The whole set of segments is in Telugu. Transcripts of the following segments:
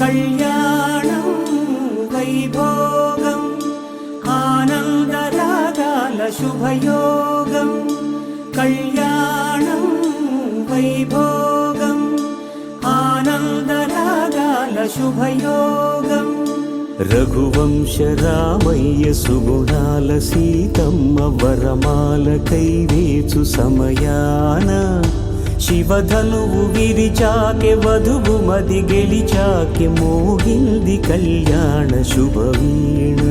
కళ్యాణం వైభోగం ఆనందరాగాల శుభయోగం. కళ్యాణం వైభోగం ఆనందరాగాల శుభయోగం. రఘువంశ రామయ్య సుగుణాల సీతమ్మ వరమాల కైవేచు సమయాన శివధనువు విరిచాకె వధువు మది గెలిచాకె మోగింది కళ్యాణ శుభవీణ.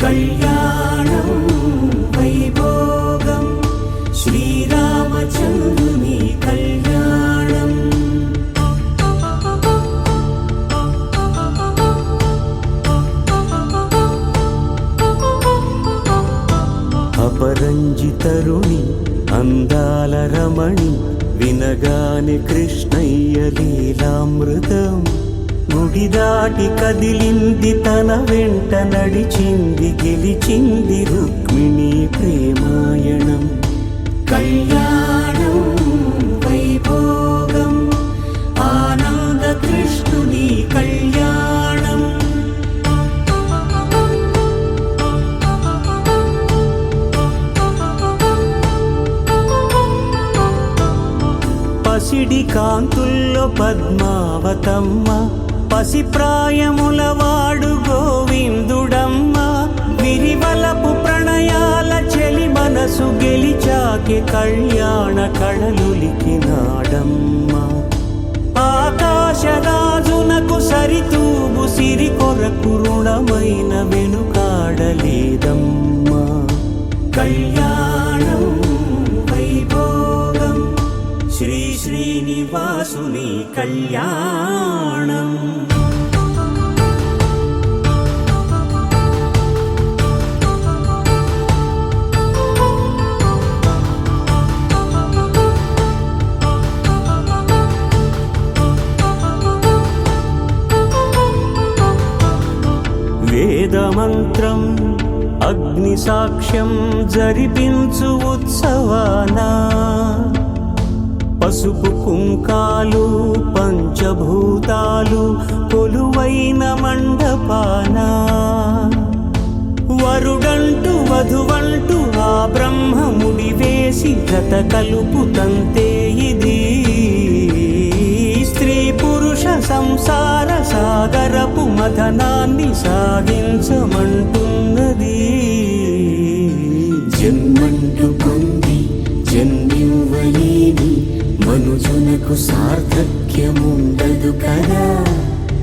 కళ్యాణం వైభోగం శ్రీరామచంద్రుని కళ్యాణం. అపరంజి తరుణి అందాల రమణి వినగానే కృష్ణయ్య లీలామృతం. గుడి దాటి కదిలింది తన వెంట నడిచింది గెలిచింది రుక్మిణి ప్రేమాయణం. కళ్యాణం వైభోగం ఆనంద కృష్ణుని కళ్యాణం. పసిడి కాంతుల్లో పద్మావతమ్మ పసిప్రాయముల వాడు గోవిందుడమ్మ. విరివలపు ప్రణయాల చెలి మనసు గెలిచాకె కళ్యాణ కళలులికినాడమ్మ. ఆకాశరాజునకు సరితూబు సిరి కొరకు రుణమైన వెనుకాడలేదమ్మ. కళ్యాణం వైభోగం శ్రీ శ్రీనివాసుని కళ్యాణం. వేదమంత్రం అగ్ని సాక్ష్యం జరిపించు ఉత్సవానా పసుపు కుంకాలు పంచభూతాలు కొలువైన మండపాన. వరుడంటూ వధువంటూ ఆ బ్రహ్మముడి వేసి జత కలుపుతంతే ఇది. స్త్రీ పురుష సంసార సాగరపు మథనాన్ని సాగించమంటున్నది. జన్మంటూ పొంది జన్మివ్వలేని మనుజునకు సార్థక్యముండదు కదా.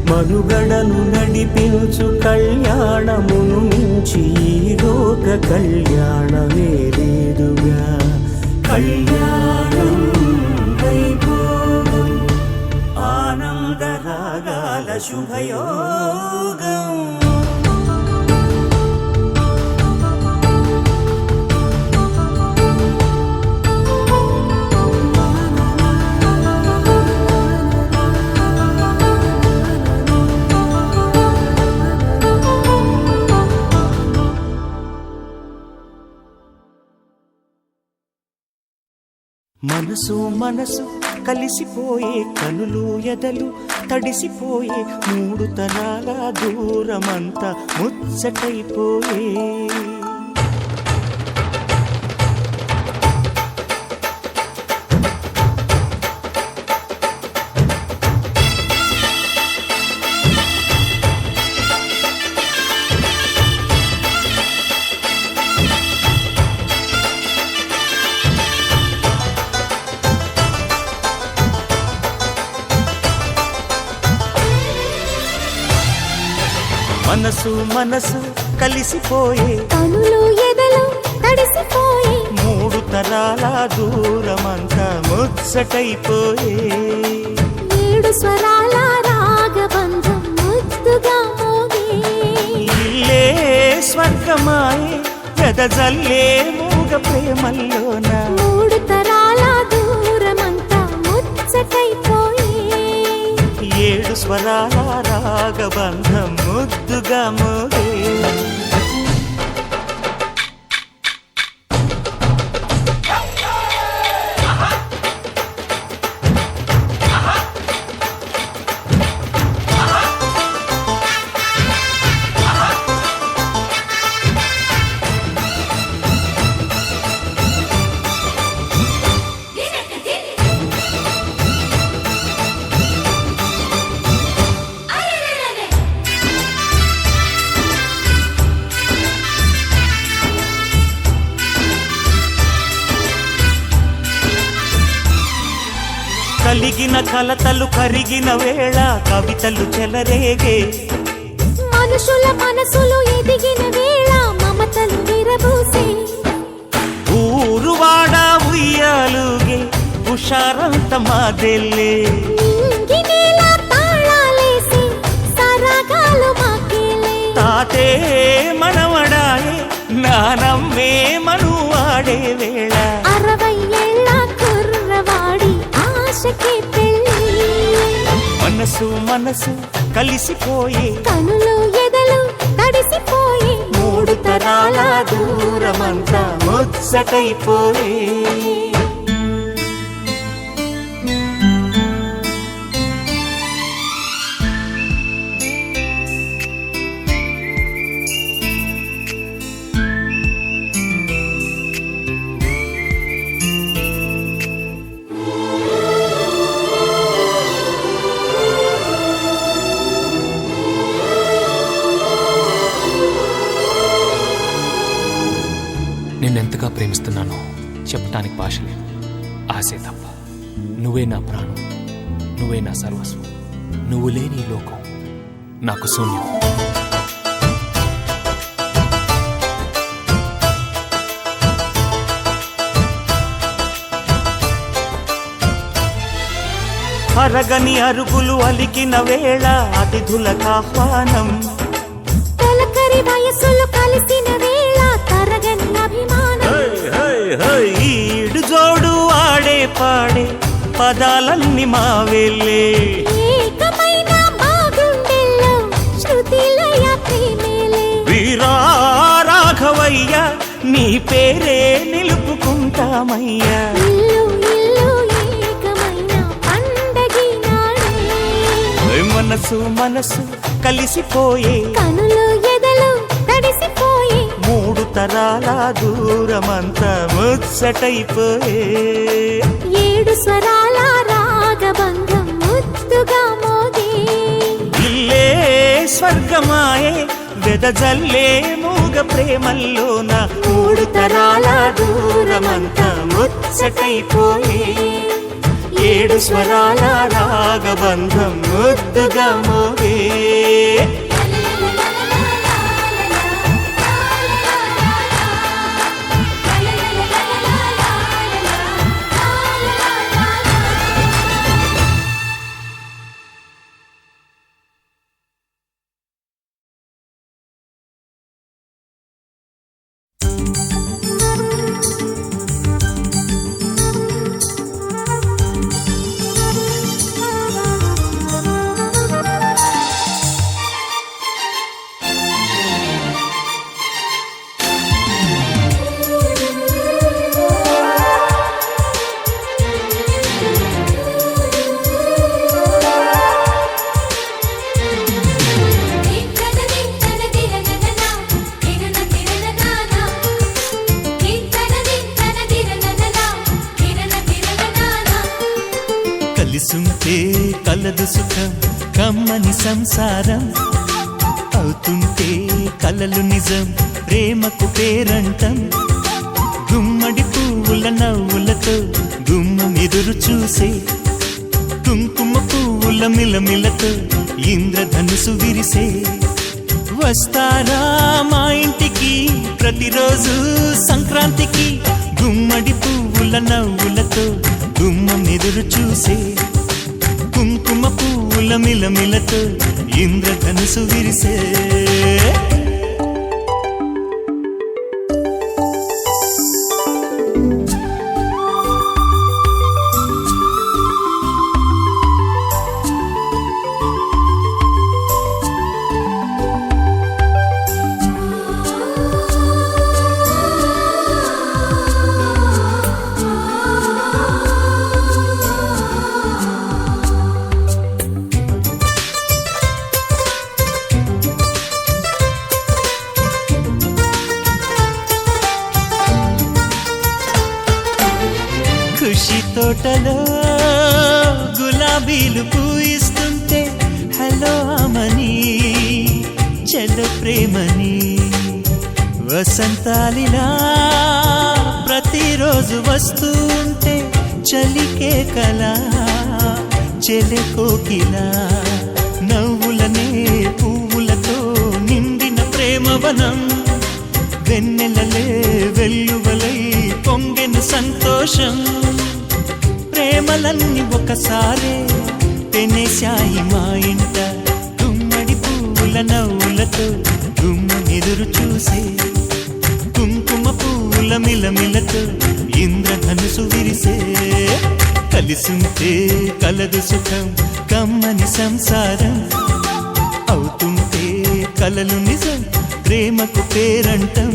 మనుగడను నడిపించు కళ్యాణమును మించి ఈ లోక కళ్యాణమే లేదుగా. కళ్యాణం వైభోగం ఆనందరాగాల శుభయోగం. మనసు మనసు కలిసిపోయే కనులు ఎదలు తడిసిపోయే మూడు తరాల దూరమంతా ముచ్చటైపోయే. మనసు మనసు కలిసిపోయే కనులు ఎదలు తడిసిపోయే మూడు తరాల దూరమంతా ముచ్చటైపోయే. ఏడు స్వరాల రాగబంధం ముద్దుగా మోగే. ఇల్లే స్వర్గమాయే వెదజల్లే మూగ ప్రేమల్లోన. మూడు తరాల దూరమంతా ముచ్చటైపోయే. ఏడు స్వరాల రాగబంధం ముద్దుగా మోగే. కలతలు కరిగిన వేళ కవితలు చెలరేగే మనుషుల మనసులు ఎదిగిన వేళ మమతలు విరబూసే ఊరువాడ ఉయ్యాలుగే హుషారంత మాదెల్లే నింగినేల తాళాలేసి సరాగాలు మాకేలే తాతే మనవడాయే నానమ్మే మనువాడే వేళ 60 ఏళ్ల కుర్రవాడి ఆశకే పెళ్ళి మనసు మనసు కలిసిపోయే కనులు ఎదలు తడిసిపోయి 3 తరాల దూరమంతా ముచ్చటైపోయే నిన్నెంతగా ప్రేమిస్తున్నానో చెప్పటానికి భాష లేదు. ఆశే తప్ప. నువ్వే నా ప్రాణం, నువ్వే నా సర్వస్వం. నువ్వు లేని ఈ లోకం నాకు శూన్యం. అరగని అరుగులు అలికిన వేళ అతిథులకు ఆహ్వానం తొలకరి వయసులు కలిసిన వేళ తరగని అభిమానం ఈడు జోడు ఆడే పాడే పదాలన్నీ మావేలే ఏకమైన మా గుండెల్లో శృతిలయ ప్రేమేలే వీరా రాఘవయ్య నీ పేరే నిలుపుకుంటామయ్యా ఇల్లు ఇల్లు ఏకమైన పండగి నాడే మనసు మనసు కలిసిపోయే కనులు ఎదలు తడిసిపోయి 3 తరాల దూరమంతా ముచ్చటైపోయే 7 స్వరాల రాగబంధం ముద్దుగా మోగే ఇల్లే స్వర్గమాయే వెదజల్లే మూగ ప్రేమల్లోన 3 తరాల దూరమంతా ముచ్చటైపోయే 7 స్వరాల రాగబంధం ముద్దుగా మోగే కలిసుంటే కలదు సుఖం కమ్మని సంసారం అవుతుంటే కలలు నిజం ప్రేమకు పేరంటం గుమ్మడి పువ్వుల నవ్వులతో గుమ్మం ఎదురు చూసే కుంకుమ పువ్వుల మిలమిలతో ఇంద్రధనుసు విరిసే వస్తారా మా ఇంటికి ప్రతిరోజు సంక్రాంతికి గుమ్మడి పువ్వుల నవ్వులతో గుమ్మం ఎదురు చూసే కుంకుమ పువ్వుల మిలమిలతో ఇంద్రధనుసు విరిసే ఖుషి తోటలో గులాబీలు పూయిస్తుంటే హలో అమని చెల్లు ప్రేమని వసంతాలిలా ప్రతిరోజు వస్తూ ఉంటే చలికే కల చెలె కోకిలా నవ్వులనే పువ్వులతో నిండిన ప్రేమవనం వెన్నెలలే వెల్లువలై పొంగెను సంతోషం ప్రేమలన్నీ ఒకసారే పెనేశాయి మా ఇంట గుమ్మడి పువ్వుల నవ్వులతో గుమ్మనెదురు చూసే కుంకుమ పువ్వుల మిలమిలతో ఇంద్రధనుసు విరిసే కలిసుంటే కలదు సుఖం కమ్మని సంసారం అవుతుంటే కలలు నిజం ప్రేమకు పేరంటం